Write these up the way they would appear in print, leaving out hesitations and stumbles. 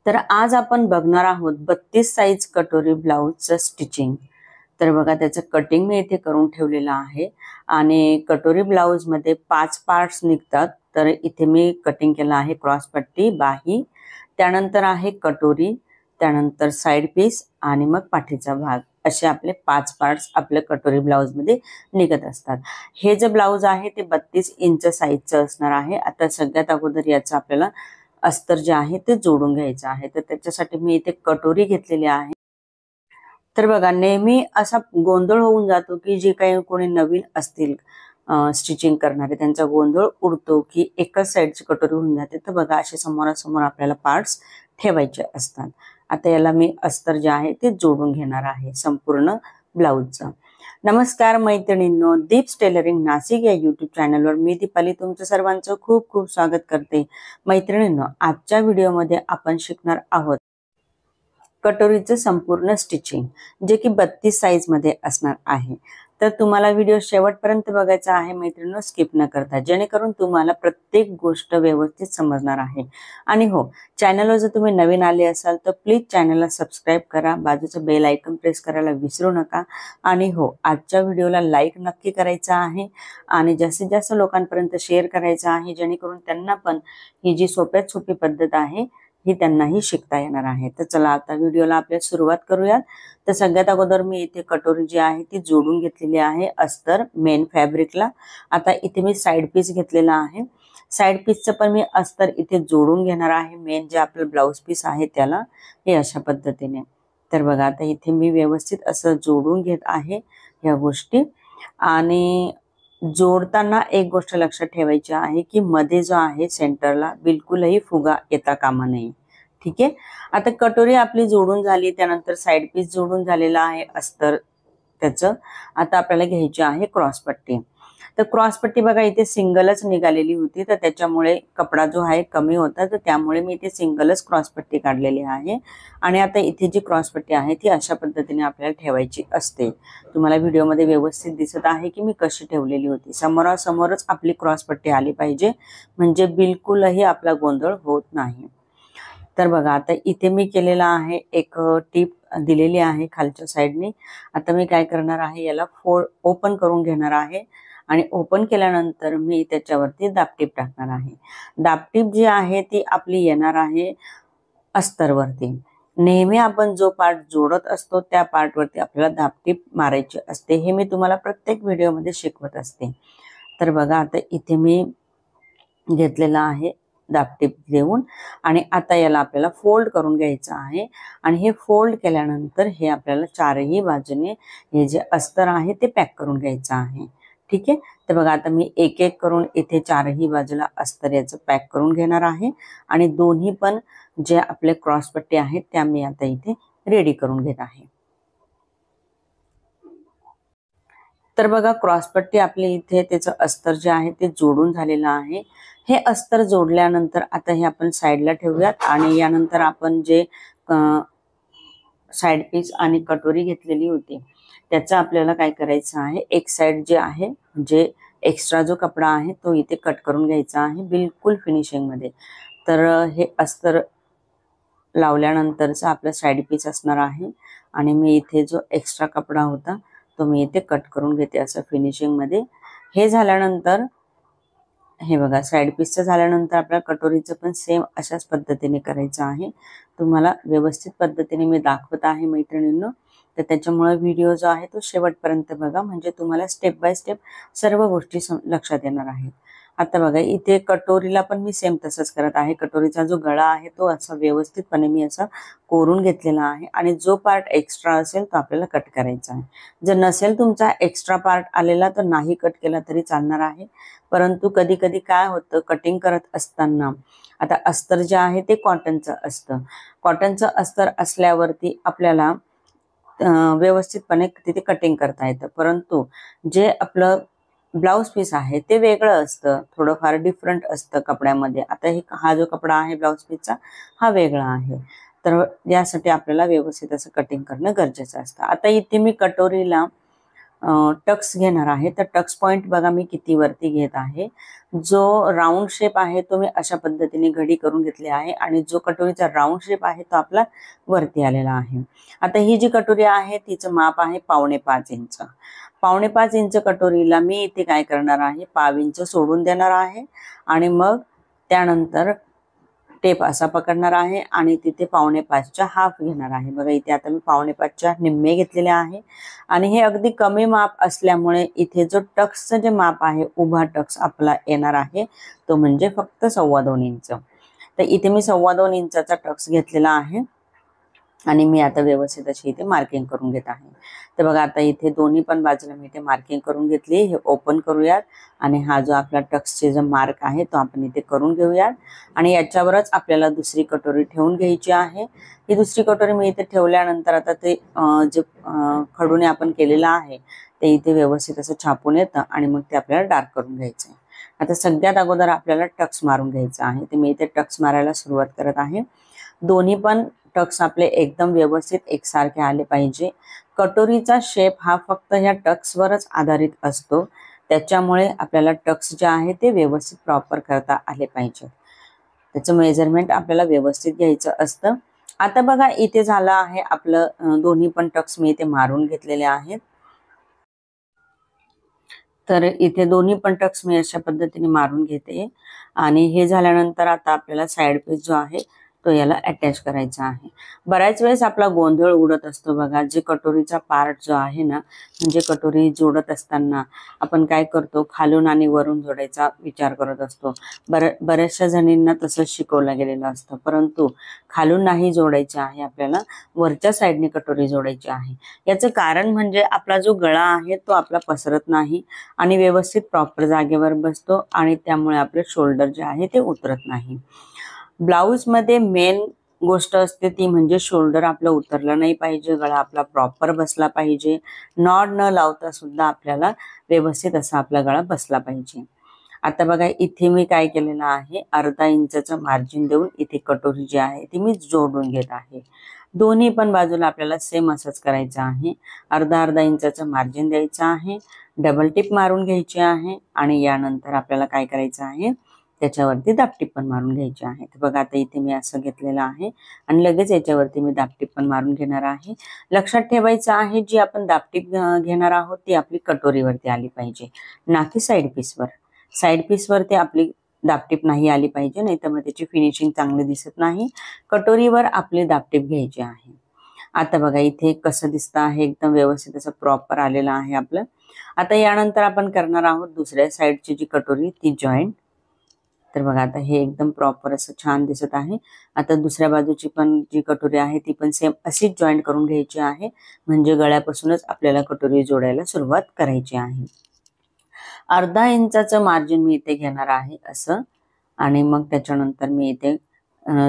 तर आज आपण बघणार आहोत 32 साइज कटोरी ब्लाउजचं स्टिचिंग। तर बघा त्याचं कटिंग मी इथे करून ठेवलेलं आहे आणि कटोरी ब्लाउज मध्ये 5 पार्ट्स निघतात। तर इथे मी कटिंग केलं आहे क्रॉस पट्टी, बाही, त्यानंतर आहे कटोरी, त्यानंतर साइड पीस आणि मग पाठीचा भाग, असे आपले 5 पार्ट्स आपल्या कटोरी ब्लाउज मध्ये निघत असतात। हे जे ब्लाउज आहे ते 32 इंच साइजचं असणार आहे। आता सगळ्यात अगोदर याचं आपल्याला अस्तर जे आहे ते जोडून घ्यायचं आहे। तर त्याच्यासाठी मी इथे कटोरी घेतलेली आहे। तर बघा नेहमी असा गोंधळ होऊन जातो की जे काही कोणी नवीन असतील स्टिचिंग करणारे त्यांचा गोंधळ उडतो की एकाच साइडची कटोरी होऊन जाते। तर बघा असे समोरासमोर आपल्याला पार्ट्स ठेवायचे असतात। आता याला मी अस्तर जे आहे ते जोडून घेणार आहे संपूर्ण ब्लाउजचं। नमस्कार मैत्रिणींनो, दीप्स टेलरिंग नाशिक या यूट्यूब चॅनलवर मी दीपाली तुमचं सर्वांचं खूप खूप स्वागत करते। मैत्रिणींनो, आजच्या व्हिडिओमध्ये आपण शिकणार आहोत कटोरीचं संपूर्ण स्टिचिंग, जे की 32 साइज मध्ये असणार आहे। तर तुम्हाला व्हिडिओ शेवटपर्यंत बघायचा आहे मैत्रिणींनो, स्किप न करता, जेणेकरून तुम्हाला प्रत्येक गोष्ट व्यवस्थित समजणार आहे। आणि हो, चॅनलवर जर तुम्ही नवीन आले असाल तर प्लीज चॅनलला सबस्क्राइब करा, बाजूचं बेल आयकॉन प्रेस करायला विसरू नका। आणि हो, आजच्या व्हिडिओला लाईक नक्की करायचा आहे आणि जास्तीत जास्त लोकांपर्यंत शेअर करायचा आहे, जेणेकरून त्यांना पण ही जी सोप्यात सोपी पद्धत आहे ही त्यांनाही शिकता येणार आहे। तर चला आता व्हिडिओला आपल्या सुरुवात करूयात। तर सगळ्यात अगोदर मी इथे कटोरी जी आहे ती जोडून घेतलेली आहे अस्तर मेन फॅब्रिकला। आता इथे मी साइड पीस घेतलेला आहे। साइड पीसचं पण मी अस्तर इथे जोडून घेणार आहे मेन जे आपलं ब्लाउज पीस आहे त्याला, हे अशा पद्धतीने। तर बघा आता इथे मी व्यवस्थित असं जोडून घेत आहे या गोष्टी। आणि जोडताना एक गोष्ट लक्षात ठेवायची आहे की मध्ये जो आहे सेंटरला बिलकुलही फुगा येता कामा नये। ठीक आहे। आता कटोरी आपली जोडून झाली, त्यानंतर साइड पीस जोडून झालेला आहे अस्तर त्याचं। आता आपल्याला घ्यायची आहे क्रॉस पट्टी। तर क्रॉस पट्टी बघा इथे सिंगलच निघालेली होती, तर त्याच्यामुळे कपडा जो आहे कमी होता, तर त्यामुळे मी इथे सिंगलच क्रॉस पट्टी काढलेली आहे। आणि आता इथे जी क्रॉस पट्टी आहे ती अशा पद्धतीने आपल्याला ठेवायची असते। तुम्हाला व्हिडिओमध्ये व्यवस्थित दिसत आहे की मी कशी ठेवलेली होती। समोरासमोरच आपली क्रॉस पट्टी आली पाहिजे, म्हणजे बिलकुलही आपला गोंधळ होत नाही। तर बघा आता इथे मी केलेला आहे एक टिप दिलेली आहे खालच्या साइडने। आता मी काय करणार आहे, याला ओपन करून घेणार आहे आणि ओपन केल्यानंतर मी त्याच्यावरती दाबटीप टाकणार आहे। दाबटीप जी आहे ती आपली येणार आहे अस्तरवरती। नेहमी आपण जो पार्ट जोडत असतो त्या पार्ट वरती आपल्याला दाबटीप मारायची असते, हे मी तुम्हाला प्रत्येक व्हिडिओमध्ये शिकवत असते। तर बघा आता इथे मी घेतलेला आहे दाबटीप देऊन आणि आता याला आपल्याला फोल्ड करून घ्यायचं आहे। आणि हे फोल्ड केल्यानंतर हे आपल्याला चारही बाजूने हे जे अस्तर आहे ते पॅक करून घ्यायचं आहे। ठीक आहे। तर बघा आता मी एक एक करून इथे चारही बाजूला अस्तर याचं पॅक करून घेणार आहे आणि दोन्ही पण जे आपले क्रॉस पट्टी आहेत त्या मी आता इथे रेडी करून घेत आहे। तर बघा क्रॉस पट्टी आपली इथे त्याचं अस्तर जे आहे ते जोडून झालेलं आहे। हे अस्तर जोडल्यानंतर आता हे आपण साइडला ठेवूयात आणि यानंतर आपण जे साइड पीस आणि कटोरी घेतलेली होती त्याचं आपल्याला काय करायचं आहे, एक साइड जे आहे जे एक्स्ट्रा जो कपडा आहे तो इथे कट करून घ्यायचा आहे बिलकुल फिनिशिंग मध्ये। तर हे अस्तर लावल्यानंतरचं आपलं साइड पीस असणार आहे आणि मी इथे जो एक्स्ट्रा कपडा होता तो मी इथे कट करून घेते असं फिनिशिंग मध्ये। हे झाल्यानंतर हे बघा साइड पीसचं झाल्यानंतर आपल्या कटोरीचं पण सेम अशाच पद्धतीने करायचं आहे। तुम्हाला व्यवस्थित पद्धतीने मी दाखवत आहे मैत्रिणींनो, तर त्याच्यामुळे व्हिडिओ जो आहे तो शेवटपर्यंत बघा, म्हणजे तुम्हाला स्टेप बाय स्टेप सर्व गोष्टी लक्षात येणार आहेत। आता बघा इथे कटोरीला पण मी सेम तसंच करत आहे। कटोरीचा जो गळा आहे तो असा व्यवस्थितपणे मी असा कोरून घेतलेला आहे आणि जो पार्ट एक्स्ट्रा असेल तो आपल्याला कट करायचा आहे। जर नसेल तुमचा एक्स्ट्रा पार्ट आलेला तर नाही कट केला तरी चालणार आहे, परंतु कधी कधी काय होतं कटिंग करत असताना, आता अस्तर जे आहे ते कॉटनचं असतं, कॉटनचं अस्तर असल्यावरती आपल्याला व्यवस्थितपणे तिथे कटिंग करता येतं, परंतु जे आपलं ब्लाउज पीस आहे ते वेगळं असतं, थोडंफार डिफरंट असतं कपड्यामध्ये। आता हा जो कपडा आहे ब्लाउज पीसचा हा वेगळा आहे, तर यासाठी आपल्याला व्यवस्थित असं कटिंग करणं गरजेचं असतं। आता इथे मी कटोरीला टक्स घेणार आहे. तर टक्स पॉइंट बघा मी किती वरती घेत आहे. जो राऊंड शेप आहे तो मी अशा पद्धतीने घडी करून घेतली आहे आणि जो कटोरीचा राऊंड शेप आहे तो आपला वरती आलेला आहे. आता ही जी कटोरी आहे तिचं माप आहे 5.25 इंच. 5.25 इंच कटोरीला मी इथे काय करणार आहे, 1/2 इंच सोडून देणार आहे आणि मग त्यानंतर टेप असा पकडणार आहे आणि तिथे 5.25च्या हाफ घेणार आहे. बघा इथे आता मी 5.25च्या निम्मे घेतलेले आहे आणि हे अगदी कमी माप असल्यामुळे इथे जो टक्सचं जे माप आहे, उभा टक्स आपला येणार आहे तो म्हणजे फक्त 2.25 इंच. तर इथे मी 2.25 इंचाचा टक्स घेतलेला आहे आणि मी आता व्यवस्थित अशी इथे मार्किंग करून घेत आहे. तर बघा आता इथे दोन्ही पण बाजूला मी इथे मार्किंग करून घेतली. हे ओपन करूयात आणि हा जो आपला टक्सचे जो मार्क आहे तो आपण इथे करून घेऊयात आणि याच्यावरच आपल्याला दुसरी कटोरी ठेवून घ्यायची आहे. ही दुसरी कटोरी मी इथे ठेवल्यानंतर आता ते जे खडूने आपण केलेलं आहे ते इथे व्यवस्थित असं छापून येतं आणि मग ते आपल्याला डार्क करून घ्यायचं आहे. आता सगळ्यात अगोदर आपल्याला टक्स मारून घ्यायचा आहे. तर मी इथे टक्स मारायला सुरुवात करत आहे. दोन्ही पण टक्स आपले एकदम व्यवस्थित एकसारखे आले पाहिजे. कटोरीचा शेप हा फक्त ह्या टक्सवरच आधारित असतो, त्याच्यामुळे आपल्याला टक्स जे आहे ते व्यवस्थित प्रॉपर करता आले पाहिजे. त्याचं मेजरमेंट आपल्याला व्यवस्थित घ्यायचं असतं. आता बघा इथे झालं आहे आपलं दोन्ही पण टक्स मी इथे मारून घेतलेले आहेत. तर इथे दोन्ही पण टक्स मी अशा पद्धतीने मारून घेते आणि हे झाल्यानंतर आता आपल्याला साइड पीस जो आहे तो याला अटॅच करायचा आहे. बऱ्याच वेळेस आपला गोंधळ उडत असतो बघा. जे कटोरीचा पार्ट जो आहे ना, म्हणजे कटोरी जोडत असताना आपण काय करतो, खालून आणि वरून जोडायचा विचार करत असतो. बऱ्याचशा जणींना तसंच शिकवलं गेलेलं असतं, परंतु खालून नाही जोडायचं आहे, आपल्याला वरच्या साईडने कटोरी जोडायची आहे. याचं कारण म्हणजे आपला जो गळा आहे तो आपला पसरत नाही आणि व्यवस्थित प्रॉपर जागेवर बसतो आणि त्यामुळे आपले शोल्डर जे आहे ते उतरत नाही. ब्लाउज मध्ये मेन गोष्ट असते ती म्हणजे शोल्डर आपलं उतरलं नाही पाहिजे, गळा आपला प्रॉपर बसला पाहिजे. नॉट न लावता सुद्धा आपल्याला व्यवस्थित असा आपला गळा बसला पाहिजे. आता बघा इथे मी काय केलेलं आहे, अर्धा इंचाचं मार्जिन देऊन इथे कटोरी जी आहे ती मी जोडून घेत आहे. दोन्ही पण बाजूला आपल्याला सेम असंच करायचं आहे. अर्धा इंचाचं मार्जिन द्यायचं आहे, डबल टिप मारून घ्यायची आहे आणि यानंतर आपल्याला काय करायचं आहे, त्याच्यावरती दाबटीप पण मारून घ्यायची आहे. तर बघा आता इथे मी असं घेतलेलं आहे आणि लगेच याच्यावरती मी दाबटीप पण मारून घेणार आहे. लक्षात ठेवायचं आहे, जी आपण दाबटीप घेणार आहोत ती आपली कटोरीवरती आली पाहिजे, ना की साइड पीसवर. साइड पीसवरती आपली दाबटीप नाही आली पाहिजे, नाही तर मग त्याची फिनिशिंग चांगली दिसत नाही. कटोरीवर आपली दाबटीप घ्यायची आहे. आता बघा इथे कसं दिसतं आहे, एकदम व्यवस्थित असं प्रॉपर आलेलं आहे आपलं. आता यानंतर आपण करणार आहोत दुसऱ्या साईडची जी कटोरी ती जॉईंट. तर बघा आता हे एकदम प्रॉपर असं छान दिसत आहे. आता दुसऱ्या बाजूची पण जी कटोरी आहे ती पण सेम अशीच जॉईंट करून घ्यायची आहे, म्हणजे गळ्यापासूनच आपल्याला कटोरी जोडायला सुरुवात करायची आहे. अर्धा इंचाचं मार्जिन मी इथे घेणार आहे असं आणि मग त्याच्यानंतर मी इथे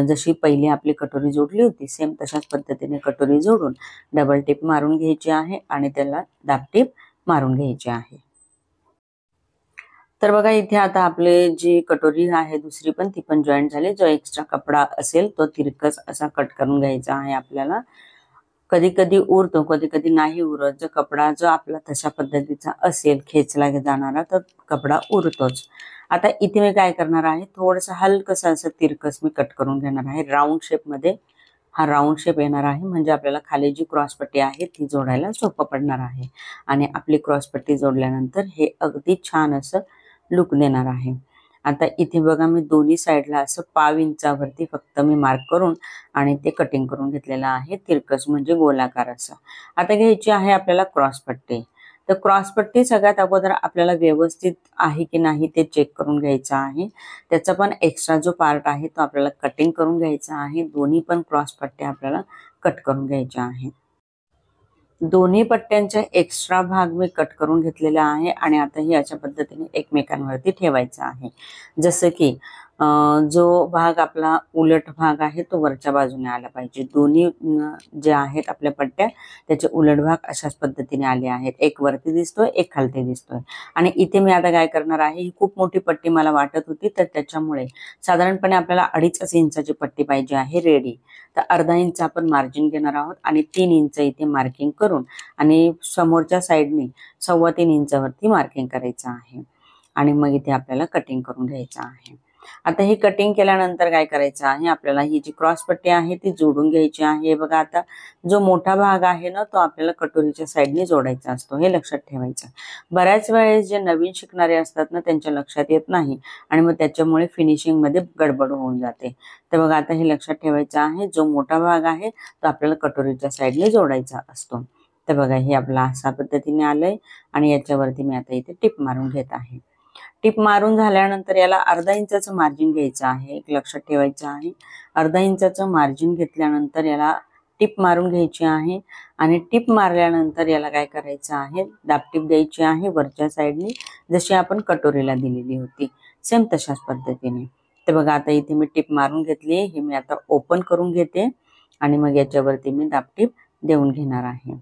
जशी पहिली आपली कटोरी जोडली होती सेम तशाच पद्धतीने कटोरी जोडून डबल टिप मारून घ्यायची आहे आणि त्याला दाबटीप मारून घ्यायची आहे. तर बघा इथे आता आपले जी कटोरी आहे दुसरी पण ती पण जॉईंट झाली. जो एक्स्ट्रा कपडा असेल तो तिरकस असा कट करून घ्यायचा आहे आपल्याला. कधी कधी उरतो, कधी कधी नाही उरत. जो कपडा जो आपला तशा पद्धतीचा असेल खेचला जाणारा तर कपडा उरतोच. आता इथे मी काय करणार आहे, थोडंसं हलकसं असं तिरकस मी कट करून घेणार आहे राऊंड शेप मध्ये. हा राऊंड शेप येणार आहे म्हणजे आपल्याला खाली जी क्रॉसपट्टी आहे ती जोडायला सोपं पडणार आहे आणि आपली क्रॉसपट्टी जोडल्यानंतर हे अगदी छान असं लुक देणार आहे. आता इथे बघा मी दोन्ही साईडला असं 1/2 इंचावरती फक्त मी मार्क करून आणि ते कटिंग करून घेतलेलं आहे तिरकस म्हणजे गोलाकार असं. आता घ्यायची आहे आपल्याला क्रॉसपट्टी. तर क्रॉसपट्टी सगळ्यात अगोदर आपल्याला व्यवस्थित आहे की नाही ते चेक करून घ्यायचं आहे. त्याचा पण एक्स्ट्रा जो पार्ट आहे तो आपल्याला कटिंग करून घ्यायचा आहे. दोन्ही पण क्रॉसपट्ट्या आपल्याला कट करून घ्यायच्या आहेत. दोन्ही पट्ट्यांचा एक्स्ट्रा भाग मी कट करून घेतलेला आहे आणि आता ही अशा पद्धतीने एकमेकांवरती ठेवायचं आहे. जसं की जो भाग आपला उलट भाग आहे तो वरच्या बाजूने आला पाहिजे। दोन्ही जे आहेत आपल्या पट्ट्या त्याचे उलट भाग अशाच पद्धतीने आले आहेत। एक वरती दिसतोय, एक खालती दिसतोय। आणि इथे मी आता काय करणार आहे, ही खूप मोठी पट्टी मला वाटत होती, तर त्याच्यामुळे साधारणपणे आपल्याला 2.5 इंचाची पट्टी पाहिजे आहे रेडी। तर अर्धा इंच आपण मार्जिन घेणार आहोत आणि 3 इंच इथे मार्किंग करून आणि समोरच्या साइडने 3.25 इंचावरती मार्किंग करायचं आहे आणि मग इथे आपल्याला कटिंग करून घ्यायचं आहे। आता ही कटिंग केल्यानंतर काय करायचं आहे, आपल्याला ही जी क्रॉस पट्टी आहे ती जोडून घ्यायची आहे। बघा आता जो मोठा भाग आहे ना तो आपल्याला कटोरीच्या साइडने जोडायचा असतो, हे लक्षात ठेवायचं। बऱ्याच वेळेस जे नवीन शिकणारे असतात ना त्यांच्या लक्षात येत नाही आणि मग त्याच्यामुळे फिनिशिंग मध्ये गडबड होऊन जाते। तर बघा आता हे लक्षात ठेवायचं आहे, जो मोठा भाग आहे तो आपल्याला कटोरीच्या साइडने जोडायचा असतो। तर बघा हे आपला अशा पद्धतीने आलंय आणि याच्यावरती मी आता इथे टिप मारून घेत आहे। टिप मारून झाल्यानंतर याला अर्धा इंचाचं मार्जिन घ्यायचं आहे, एक लक्षात ठेवायचं आहे। अर्धा इंचाचं मार्जिन घेतल्यानंतर याला टिप मारून घ्यायची आहे आणि टिप मारल्यानंतर याला काय करायचं आहे, दाबटीप द्यायची आहे वरच्या साइडने, जशी आपण कटोरीला दिलेली होती सेम तशाच पद्धतीने। तर बघा आता इथे मी टिप मारून घेतली, हे मी आता ओपन करून घेते आणि मग याच्यावरती मी दाबटीप देऊन घेणार आहे।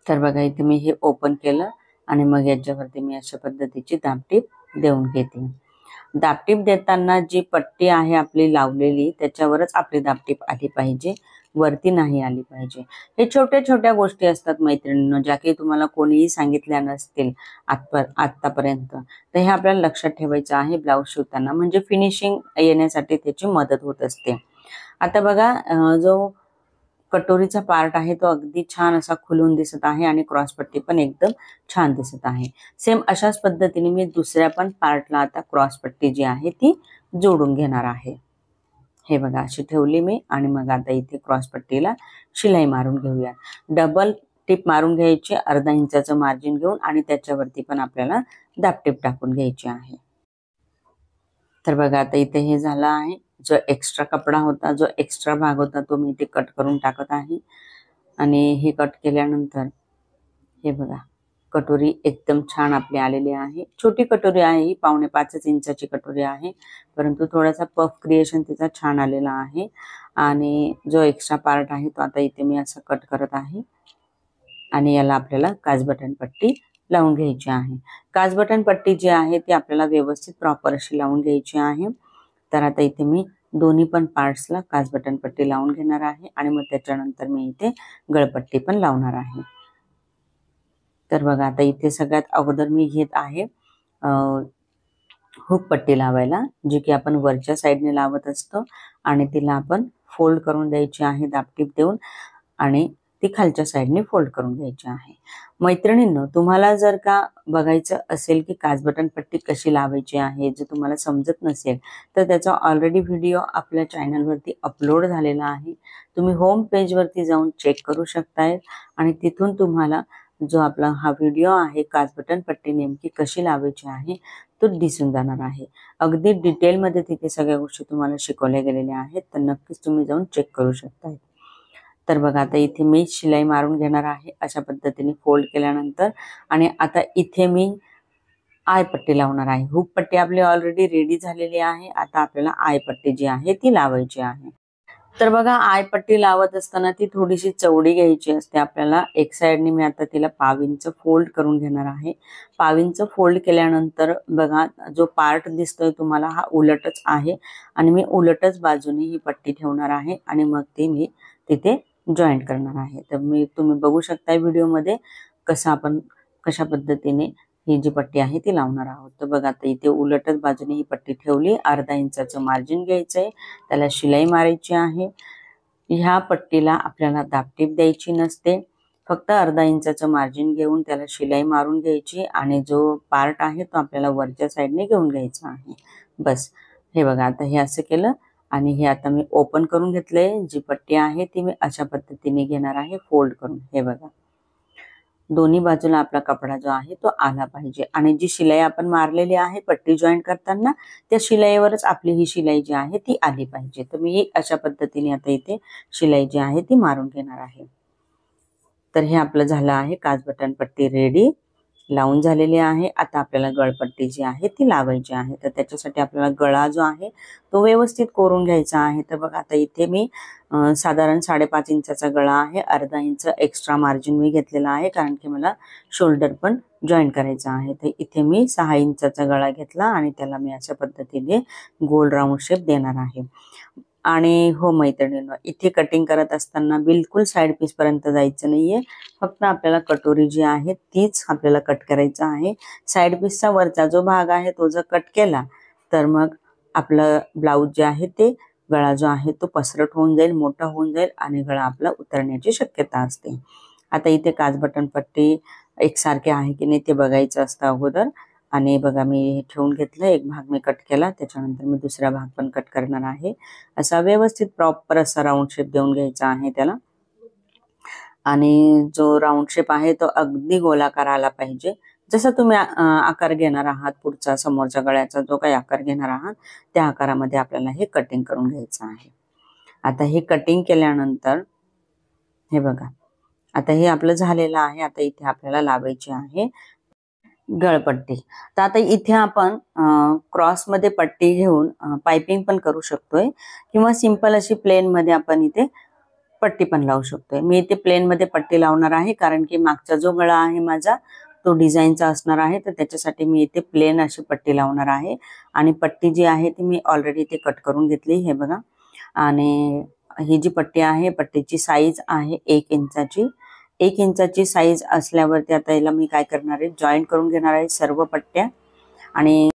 तर बघा इथे मी हे ओपन केलं आणि मग याच्यावरती मी अशा पद्धतीची दाबटीप देऊन घेते। दाबटीप देताना जी पट्टी आहे आपली लावलेली त्याच्यावरच आपली दाबटीप आली पाहिजे, वरती नाही आली पाहिजे। हे छोट्या छोट्या गोष्टी असतात मैत्रिणींनो, ज्या की तुम्हाला कोणीही सांगितल्या नसतील आतापर्यंत। तर हे आपल्याला लक्षात ठेवायचं आहे ब्लाउज शिवताना, म्हणजे फिनिशिंग येण्यासाठी त्याची मदत होत असते। आता बघा जो कटोरीचा पार्ट आहे तो अगदी छान असा खुलून दिसत आहे आणि क्रॉस पट्टी पण एकदम छान दिसत आहे। सेम अशाच पद्धतीने मी दुसऱ्या पण पार्टला आता क्रॉस पट्टी जी आहे ती जोडून घेणार आहे। हे बघा अशी ठेवली मी आणि मग आता इथे क्रॉस पट्टीला शिलाई मारून घेऊया। डबल टिप मारून घ्यायची, अर्धा इंचाचं मार्जिन घेऊन आणि त्याच्यावरती पण आपल्याला दाबटीप टाकून घ्यायची आहे। तर बघा आता इथे हे झालं आहे। जो एक्स्ट्रा कपडा होता, जो एक्स्ट्रा भाग होता तो मी इथे कट करून टाकत आहे आणि हे कट केल्यानंतर हे बघा कटोरी एकदम छान आपली आलेली आहे। छोटी कटोरी आहे ही, 4.25 इंचाची कटोरी आहे, परंतु थोडासा पफ क्रिएशन तिचा छान आलेला आहे। आणि जो एक्स्ट्रा पार्ट आहे तो आता इथे मी असं कट करत आहे आणि याला आपल्याला काज बटन पट्टी लावून घ्यायची आहे। काज बटन पट्टी जी आहे ती आपल्याला व्यवस्थित प्रॉपर अशी लावून घ्यायची आहे। तर आता इथे मी दोन्ही पण पार्ट्सला काज बटन पट्टी लावून घेणार आहे आणि मग त्याच्यानंतर मी इथे गळपट्टी पण लावणार आहे। तर बघा आता इथे सगळ्यात अगोदर मी घेत आहे हुक पट्टी लावायला, जी की आपण वरच्या साइडने लावत असतो आणि तिला आपण फोल्ड करून द्यायची आहे दाबटीप देऊन आणि ती खालच्या साइडने फोल्ड करून घ्यायची आहे। मैत्रिणींनो, तुम्हाला जर का बघायचं असेल की काज बटन पट्टी कशी लावायची आहे, जे तुम्हाला समजत नसेल तर त्याचा ऑलरेडी व्हिडिओ आपल्या चॅनलवरती अपलोड झालेला आहे। तुम्ही होम पेज वरती जाऊन चेक करू शकताय आणि तिथून तुम्हाला जो आपला हा व्हिडिओ आहे काज बटन पट्टी नेमकी कशी लावायची आहे तो दिसून जाणार आहे। अगदी डिटेल मध्ये तिथे सगळ्या गोष्टी तुम्हाला शिकवल्या गेलेल्या आहेत, तर नक्कीच तुम्ही जाऊन चेक करू शकताय। तर बघा आता इथे मी शिलाई मारून घेणार आहे अशा पद्धतीने फोल्ड केल्यानंतर आणि आता इथे मी आय पट्टी लावणार आहे। हुक पट्टी आपली ऑलरेडी रेडी झालेली आहे, आता आपल्याला आय पट्टी जी आहे ती लावायची आहे। तर बघा आय पट्टी लावत असताना ती थोडीशी चौडी घ्यायची असते आपल्याला। एक साइडने मी आता तिला 1/2 इंच फोल्ड करून घेणार आहे। 1/2 इंच फोल्ड केल्यानंतर बघा जो पार्ट दिसतोय तुम्हाला हा उलटच आहे आणि मी उलटच बाजूने ही पट्टी ठेवणार आहे आणि मग ती मी तिथे जॉईंट करणार आहे। तर तुम्ही बघू शकता व्हिडिओ मध्ये कसं आपण कशा पद्धतीने ही जी पट्टी आहे ती लावणार आहोत। तर बघा आता इथे उलटच बाजूने ही पट्टी ठेवली, अर्धा इंचाचं मार्जिन घ्यायचंय, त्याला शिलाई मारायची आहे। ह्या पट्टीला आपल्याला दाबटीप द्यायची नसते, फक्त अर्धा इंचाचं मार्जिन घेऊन त्याला शिलाई मारून घ्यायची आणि जो पार्ट आहे तो आपल्याला वरच्या साइडने घेऊन घ्यायचा आहे, बस। हे बघा आता हे असं केलं आणि हे आता मी ओपन करून घेतलंय। जी पट्टी आहे ती मी अशा पद्धतीने घेणार आहे फोल्ड करून। हे बघा दोन्ही बाजूला आपला कपडा जो आहे तो आला पाहिजे आणि जी शिलाई आपण मारलेली आहे पट्टी जॉईंट करताना त्या शिलाईवरच आपली ही शिलाई जी आहे ती आली पाहिजे। तर मी अशा पद्धतीने आता इथे शिलाई जी आहे ती मारून घेणार आहे। तर हे आपलं झालं आहे काज बटन पट्टी रेडी। लावून झालेली आहे. आता आपल्याला गळपट्टी जी आहे ती लावायची आहे. तर त्याच्यासाठी आपल्याला गळा जो आहे तो व्यवस्थित कोरून घ्यायचा आहे. तर बघा आता इथे मी साधारण 5.5 इंचाचा गळा आहे. अर्धा इंच एक्स्ट्रा मार्जिन मी घेतलेला आहे, कारण की मला शोल्डर पण जॉईन करायचा आहे. तर इथे मी 6 इंचाचा गळा घेतला आणि त्याला मी अशा पद्धतीने गोल राऊंड शेप देणार आहे. आणि हो मैत्रिणींनो, इथे कटिंग करत असताना बिलकुल साइड पीस पर्यंत जायचं नाहीये. फक्त आपल्याला कटोरी जी आहे तीच आपल्याला कट करायचं आहे. साइड पीसचा वरचा जो भाग आहे तो जर कट केला तर मग आपलं ब्लाऊज जे आहे ते गळा जो आहे तो पसरट होऊन जाईल, मोठा होऊन जाईल आणि गळा आपला उतरण्याची शक्यता असते. आता इथे काज बटन पट्टी एकसारखे आहे की नाही ते बघायचं असतं अगोदर. आणि बघा मी ठेवून घेतलं, एक भाग मी कट केला, त्याच्यानंतर मी दुसरा भाग पण कट करणार आहे. असा व्यवस्थित प्रॉपर असा राऊंड शेप देऊन घ्यायचा आहे त्याला. आणि जो राऊंड शेप आहे तो अगदी गोलाकार आला पाहिजे. जसं तुम्ही आकार घेणार आहात, पुढचा समोरच्या गळ्याचा जो काही आकार घेणार आहात त्या आकारामध्ये आपल्याला हे कटिंग करून घ्यायचं आहे. आता हे कटिंग केल्यानंतर हे बघा, आता हे आपलं झालेलं आहे. आता इथे आपल्याला लावायची आहे गळपट्टी. तर आता इथे आपण क्रॉस मध्ये पट्टी घेऊन पाइपिंग पण करू शकतोय, किंवा सिंपल अशी प्लेन मध्ये आपण इथे पट्टी पण लावू शकतोय. मी इथे प्लेन मध्ये पट्टी लावणार आहे, कारण की मागचा जो गळा आहे माझा तो डिझाईनचा असणार आहे. तर त्याच्यासाठी मी इथे प्लेन अशी पट्टी लावणार आहे. आणि पट्टी जी आहे ती मी ऑलरेडी इथे कट करून घेतली, हे बघा. आणि ही जी पट्टी आहे, पट्टीची साईज आहे 1 इंचाची. 1 इंचाची साईज असल्यावरती आता याला मी काय करणार आहे, जॉईंट करून घेणार आहे सर्व पट्ट्या. आणि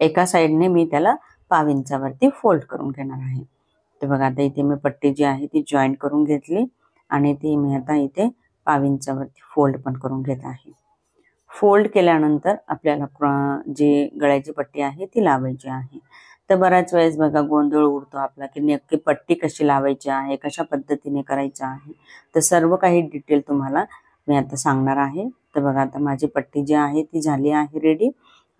एका साइडने मी त्याला 1/2 इंचावरती फोल्ड करून घेणार आहे. तर बघा आता इथे मी पट्टी जी आहे ती जॉईंट करून घेतली आणि ती मी आता इथे 1/2 इंचावरती फोल्ड पण करून घेत आहे. फोल्ड केल्यानंतर आपल्याला जी गळ्याची पट्टी आहे ती लावायची आहे. तर बऱ्याच वेळेस बघा गोंधळ उडतो आपला, की नक्की पट्टी कशी लावायची आहे, कशा पद्धतीने करायचं आहे. तर सर्व काही डिटेल तुम्हाला मी आता सांगणार आहे. तर बघा आता माझी पट्टी जी आहे ती झाली आहे रेडी.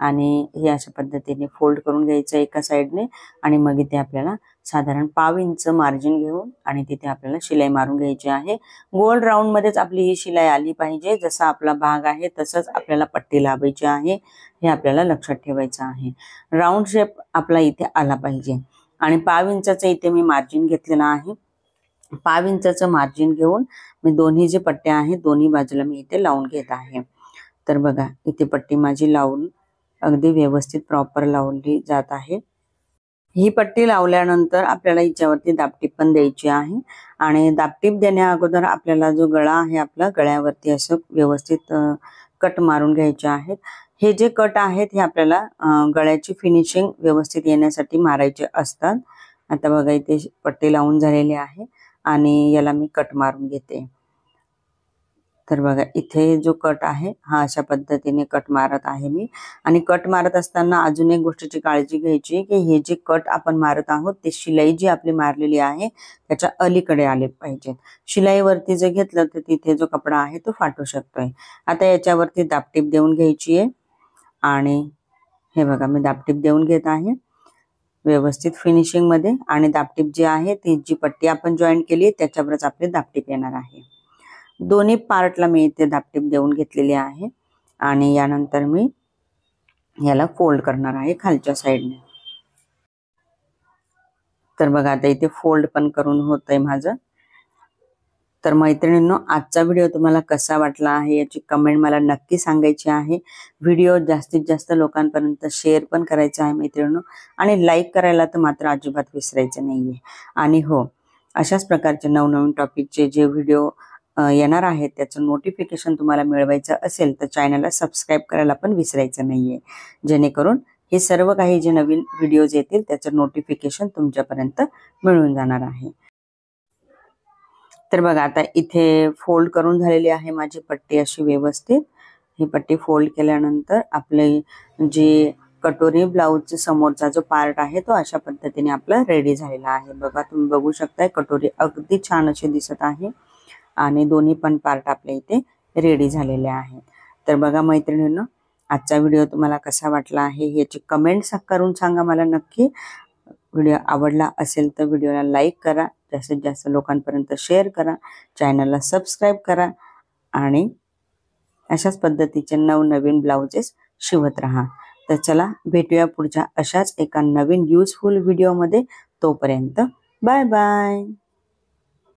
आणि हे अशा पद्धतीने फोल्ड करून घ्यायचं एका साइडने. आणि मग इथे आपल्याला साधारण 1/2 इंच मार्जिन घेऊन आणि तिथे आपल्याला शिलाई मारून घ्यायची आहे. गोल राऊंड मध्येच आपली ही शिलाई आली पाहिजे. जसा आपला भाग आहे तसंच आपल्याला पट्टी लावायची आहे, हे आपल्याला लक्षात ठेवायचं आहे. राऊंड शेप आपला इथे आला पाहिजे. आणि 1/2 इंचाचं इथे मी मार्जिन घेतलेलं आहे. 1/2 इंचाचं मार्जिन घेऊन मी दोन्ही जे पट्ट्या आहेत दोन्ही बाजूला मी इथे लावून घेत आहे. तर बघा इथे पट्टी माझी लावून अगदी व्यवस्थित प्रॉपर लावली जात आहे. ही पट्टी लावल्यानंतर आपल्याला हिच्यावरती दाबटीप पण द्यायची आहे. आणि दाबटीप देण्या अगोदर आपल्याला जो गळा आहे आपला गळ्यावरती असं व्यवस्थित कट मारून घ्यायचे आहेत. हे जे कट आहेत हे आपल्याला गळ्याची फिनिशिंग व्यवस्थित येण्यासाठी मारायचे असतात. आता बघा इथे पट्टी लावून झालेली आहे आणि याला मी कट मारून घेते. तर बघा इथे जो कट आहे हा अशा पद्धतीने कट मारत आहे मी. आणि कट मारत असताना अजून एक गोष्टीची काळजी घ्यायची, की हे जे कट आपण मारत आहोत ते शिलाई जी आपली मारलेली आहे त्याच्या अलीकडे आले पाहिजेत. शिलाईवरती जर घेतलं तर तिथे जो कपडा आहे तो फाटू शकतोय. आता याच्यावरती दाबटीप देऊन घ्यायची आहे. आणि हे बघा मी दाबटीप देऊन घेत आहे व्यवस्थित फिनिशिंग मध्ये. आणि दाबटीप जी आहे ती जी पट्टी आपण जॉईन केली त्याच्यावरच आपली दाबटीप येणार आहे. दोन्ही पार्टला मी इथे दाबटीप देऊन घेतलेली आहे. आणि यानंतर मी याला फोल्ड करणार आहे खालच्या साईडने. तर बघा आता इथे फोल्ड पण करून होतंय माझं. तर मैत्रिणींनो, आजचा व्हिडिओ तुम्हाला कसा वाटला आहे याची कमेंट मला नक्की सांगायची आहे. व्हिडिओ जास्तीत जास्त लोकांपर्यंत शेअर पण करायचा आहे मैत्रिणींनो. आणि लाईक करायला तर मात्र अजिबात विसरायचं नाहीये. आणि हो, अशाच प्रकारचे नवनवीन टॉपिकचे जे व्हिडिओ येणार आहेत त्याचं नोटिफिकेशन तुम्हाला मिळवायचं असेल तर चॅनलला सबस्क्राईब करायला पण विसरायचं नाहीये, जेणेकरून हे सर्व काही जे नवीन व्हिडिओज येतील त्याचं नोटिफिकेशन तुमच्यापर्यंत मिळून जाणार आहे. तर बघा आता इथे फोल्ड करून झालेली आहे माझी पट्टी अशी व्यवस्थित. ही पट्टी फोल्ड केल्यानंतर आपले जे कटोरी ब्लाउजचा समोरचा जो पार्ट आहे तो अशा पद्धतीने आपला रेडी झालेला आहे. बघा तुम्ही बघू शकताय कटोरी अगदी छान अशी दिसत आहे. आणि दोन्ही पण पार्ट आपल्या इथे रेडी झालेले आहेत. तर बघा मैत्रिणींनो, आजचा व्हिडिओ तुम्हाला कसा वाटला आहे याची कमेंट्स करून सांगा मला नक्की. व्हिडिओ आवडला असेल तर व्हिडिओला लाईक करा, जास्तीत जास्त लोकांपर्यंत शेअर करा, चॅनलला सबस्क्राईब करा. आणि अशाच पद्धतीचे नवनवीन ब्लाउजेस शिवत राहा. तर चला भेटूया पुढच्या अशाच एका नवीन युजफुल व्हिडिओमध्ये. तोपर्यंत बाय बाय.